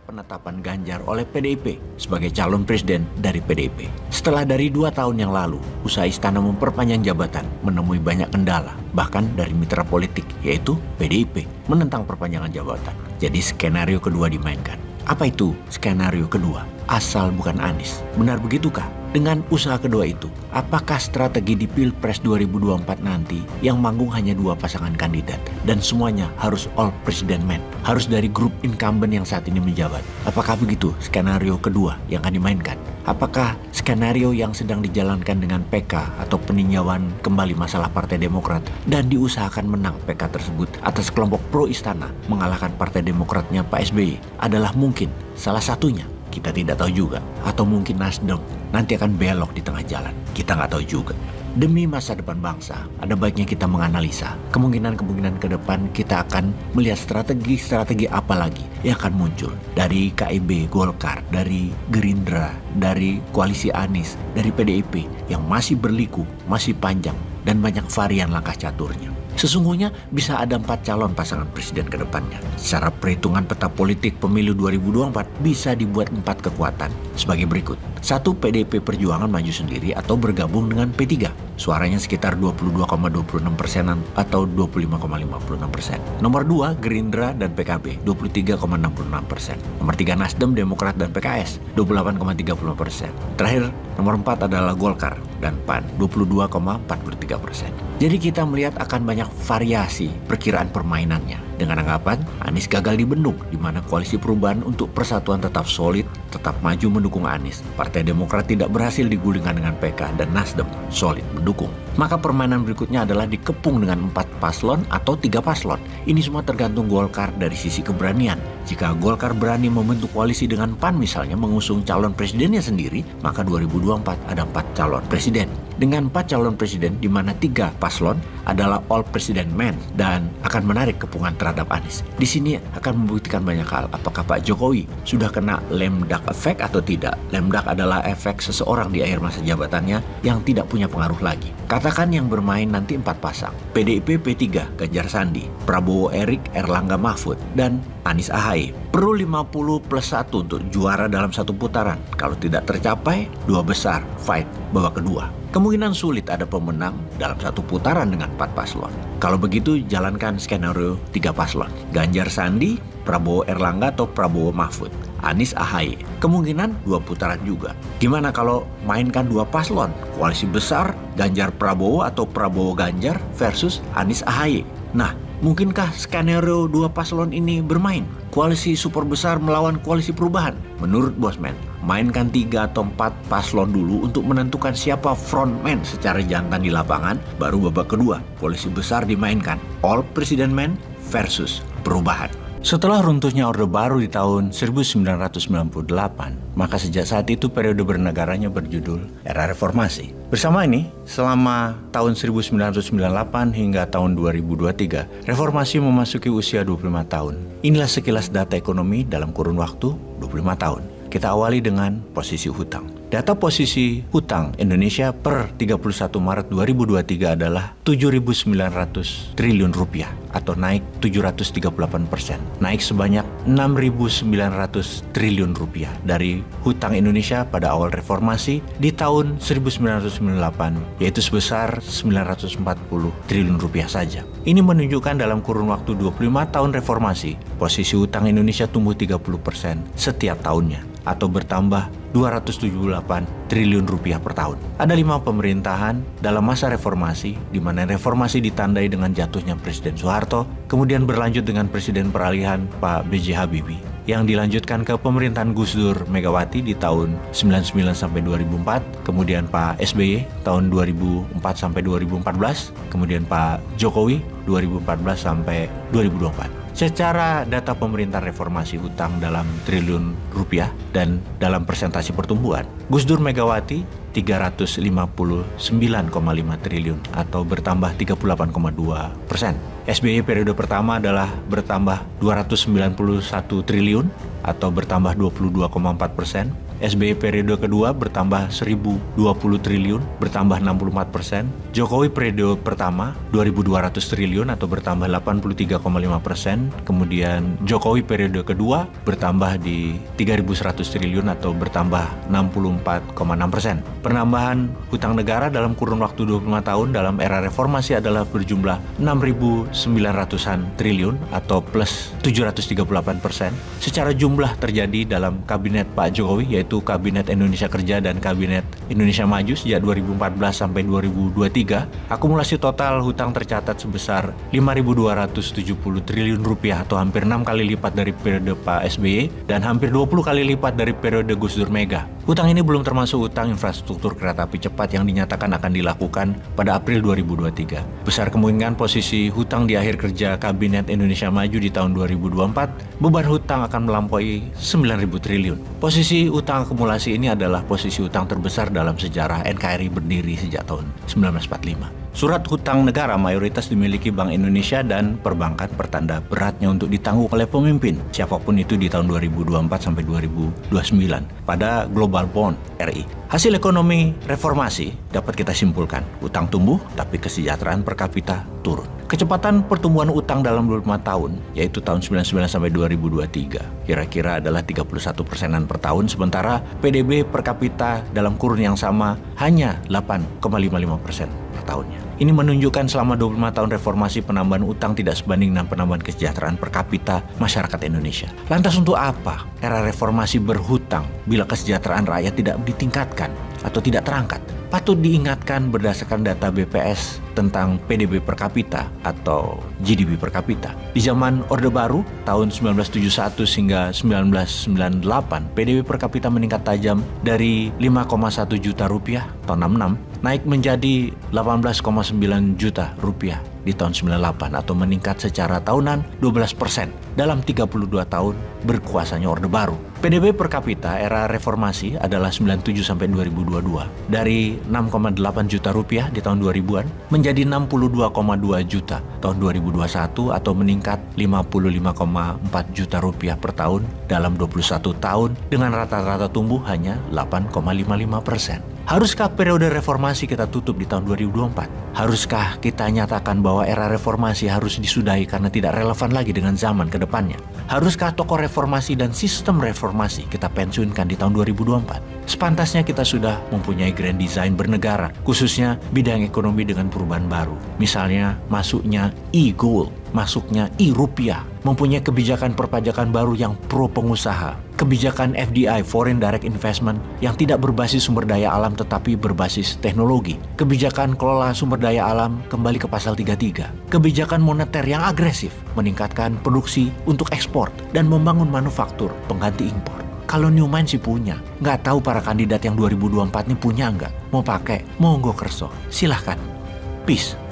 penetapan Ganjar oleh PDIP sebagai calon presiden dari PDIP. Setelah dari 2 tahun yang lalu, usaha istana memperpanjang jabatan menemui banyak kendala, bahkan dari mitra politik, yaitu PDIP, menentang perpanjangan jabatan. Jadi skenario kedua dimainkan. Apa itu skenario kedua? Asal bukan Anies. Benar begitukah? Dengan usaha kedua itu, apakah strategi di Pilpres 2024 nanti yang manggung hanya 2 pasangan kandidat dan semuanya harus all president men, harus dari grup incumbent yang saat ini menjabat? Apakah begitu skenario kedua yang akan dimainkan? Apakah skenario yang sedang dijalankan dengan PK atau peninjauan kembali masalah Partai Demokrat dan diusahakan menang PK tersebut atas kelompok pro istana mengalahkan Partai Demokratnya Pak SBY adalah mungkin salah satunya? Kita tidak tahu juga. Atau mungkin Nasdem nanti akan belok di tengah jalan. Kita nggak tahu juga. Demi masa depan bangsa, ada baiknya kita menganalisa kemungkinan-kemungkinan ke depan. Kita akan melihat strategi-strategi apa lagi yang akan muncul dari KIB, Golkar, dari Gerindra, dari koalisi Anies, dari PDIP yang masih berliku, masih panjang, dan banyak varian langkah caturnya. Sesungguhnya bisa ada 4 calon pasangan presiden ke depannya. Secara perhitungan peta politik pemilu 2024 bisa dibuat 4 kekuatan sebagai berikut. 1. PDIP Perjuangan maju sendiri atau bergabung dengan P3. Suaranya sekitar 22,26% atau 25,56%. Nomor 2 Gerindra dan PKB 23,66%. Nomor 3 Nasdem, Demokrat dan PKS 28,30%. Terakhir nomor 4 adalah Golkar dan PAN 22,43%. Jadi kita melihat akan banyak variasi perkiraan permainannya. Dengan anggapan Anies gagal dibendung, di mana koalisi perubahan untuk persatuan tetap solid, tetap maju mendukung Anies. Partai Demokrat tidak berhasil digulingkan dengan PK dan Nasdem solid mendukung. Maka permainan berikutnya adalah dikepung dengan 4 paslon atau 3 paslon. Ini semua tergantung Golkar dari sisi keberanian. Jika Golkar berani membentuk koalisi dengan PAN misalnya mengusung calon presidennya sendiri, maka 2024 ada 4 calon presiden. Dengan 4 calon presiden di mana 3 paslon adalah all president men dan akan menarik kepungan terhadap Anies. Di sini akan membuktikan banyak hal. Apakah Pak Jokowi sudah kena lame duck effect atau tidak? Lame duck adalah efek seseorang di akhir masa jabatannya yang tidak punya pengaruh lagi. Katakan yang bermain nanti 4 pasang. PDIP P3, Ganjar Sandi, Prabowo Erik, Erlangga Mahfud, dan Anies AHY. Perlu 50 plus 1 untuk juara dalam 1 putaran. Kalau tidak tercapai, 2 besar fight babak kedua. Kemungkinan sulit ada pemenang dalam 1 putaran dengan 4 paslon. Kalau begitu jalankan skenario 3 paslon. Ganjar Sandi, Prabowo Erlangga atau Prabowo Mahfud. Anies AHY. Kemungkinan 2 putaran juga. Gimana kalau mainkan 2 paslon? Koalisi besar Ganjar Prabowo atau Prabowo Ganjar versus Anies AHY. Nah, mungkinkah skenario 2 paslon ini bermain? Koalisi super besar melawan koalisi perubahan? Menurut Bosman, mainkan 3 atau 4 paslon dulu untuk menentukan siapa frontman secara jantan di lapangan, baru babak kedua koalisi besar dimainkan. All President Men versus perubahan. Setelah runtuhnya Orde Baru di tahun 1998, maka sejak saat itu periode bernegaranya berjudul Era Reformasi. Bersama ini, selama tahun 1998 hingga tahun 2023, reformasi memasuki usia 25 tahun. Inilah sekilas data ekonomi dalam kurun waktu 25 tahun. Kita awali dengan posisi hutang. Data posisi hutang Indonesia per 31 Maret 2023 adalah 7.900 triliun rupiah atau naik 738%. Naik sebanyak 6.900 triliun rupiah dari hutang Indonesia pada awal reformasi di tahun 1998, yaitu sebesar 940 triliun rupiah saja. Ini menunjukkan dalam kurun waktu 25 tahun reformasi, posisi hutang Indonesia tumbuh 30% setiap tahunnya atau bertambah 278 triliun rupiah per tahun. Ada 5 pemerintahan dalam masa reformasi, di mana reformasi ditandai dengan jatuhnya Presiden Soeharto, kemudian berlanjut dengan Presiden peralihan Pak B.J. Habibie, yang dilanjutkan ke pemerintahan Gus Dur Megawati di tahun 99 sampai 2004, kemudian Pak SBY tahun 2004 sampai 2014, kemudian Pak Jokowi 2014 sampai 2024. Secara data pemerintah reformasi hutang dalam triliun rupiah dan dalam persentase pertumbuhan, Gus Dur Megawati 359,5 triliun atau bertambah 38,2%. SBY periode pertama adalah bertambah 291 triliun atau bertambah 22,4%. SBY periode kedua bertambah 1.020 triliun, bertambah 64%. Jokowi periode pertama 2.200 triliun atau bertambah 83,5%. Kemudian Jokowi periode kedua bertambah di 3.100 triliun atau bertambah 64,6%. Penambahan hutang negara dalam kurun waktu 25 tahun dalam era reformasi adalah berjumlah 6.900-an triliun atau plus 738%. Secara jumlah terjadi dalam kabinet Pak Jokowi, yaitu Kabinet Indonesia Kerja dan Kabinet Indonesia Maju sejak 2014 sampai 2023. Akumulasi total hutang tercatat sebesar 5.270 triliun rupiah atau hampir 6 kali lipat dari periode Pak SBY dan hampir 20 kali lipat dari periode Gus Dur Mega. Hutang ini belum termasuk hutang infrastruktur kereta api cepat yang dinyatakan akan dilakukan pada April 2023. Besar kemungkinan posisi hutang di akhir kerja Kabinet Indonesia Maju di tahun 2024, beban hutang akan melampaui 9.000 triliun. Posisi hutang akumulasi ini adalah posisi hutang terbesar dalam sejarah NKRI berdiri sejak tahun 1945. Surat hutang negara mayoritas dimiliki Bank Indonesia dan perbankan pertanda beratnya untuk ditanggung oleh pemimpin, siapapun itu di tahun 2024 sampai 2029 pada Global Bond RI. Hasil ekonomi reformasi dapat kita simpulkan, utang tumbuh tapi kesejahteraan per kapita turun. Kecepatan pertumbuhan utang dalam 25 tahun, yaitu tahun 99 sampai 2023, kira-kira adalah 31%-an per tahun, sementara PDB per kapita dalam kurun yang sama hanya 8,55% per tahunnya. Ini menunjukkan selama 25 tahun reformasi penambahan utang tidak sebanding dengan penambahan kesejahteraan per kapita masyarakat Indonesia. Lantas untuk apa era reformasi berhutang bila kesejahteraan rakyat tidak ditingkatkan atau tidak terangkat? Patut diingatkan berdasarkan data BPS tentang PDB per kapita atau GDP per kapita. Di zaman Orde Baru tahun 1971 hingga 1998, PDB per kapita meningkat tajam dari 5,1 juta rupiah tahun 66 naik menjadi 18,9 juta rupiah di tahun 98 atau meningkat secara tahunan 12% dalam 32 tahun berkuasanya Orde Baru. PDB per kapita era reformasi adalah 97 sampai 2022 dari 6,8 juta rupiah di tahun 2000-an menjadi 62,2 juta tahun 2021 atau meningkat 55,4 juta rupiah per tahun dalam 21 tahun dengan rata-rata tumbuh hanya 8,55%. Haruskah periode reformasi kita tutup di tahun 2024? Haruskah kita nyatakan bahwa era reformasi harus disudahi karena tidak relevan lagi dengan zaman ke depannya? Haruskah tokoh reformasi dan sistem reformasi kita pensiunkan di tahun 2024? Sepantasnya kita sudah mempunyai grand design bernegara, khususnya bidang ekonomi dengan perubahan baru. Misalnya masuknya e-gold, masuknya e-rupiah, mempunyai kebijakan perpajakan baru yang pro pengusaha, kebijakan FDI (Foreign Direct Investment) yang tidak berbasis sumber daya alam tetapi berbasis teknologi, kebijakan kelola sumber daya alam kembali ke pasal 33, kebijakan moneter yang agresif, meningkatkan produksi untuk ekspor dan membangun manufaktur pengganti impor. Kalau Newmind sih punya, nggak tahu para kandidat yang 2024 ini punya nggak? Mau pakai, monggo kerso, silahkan. Peace.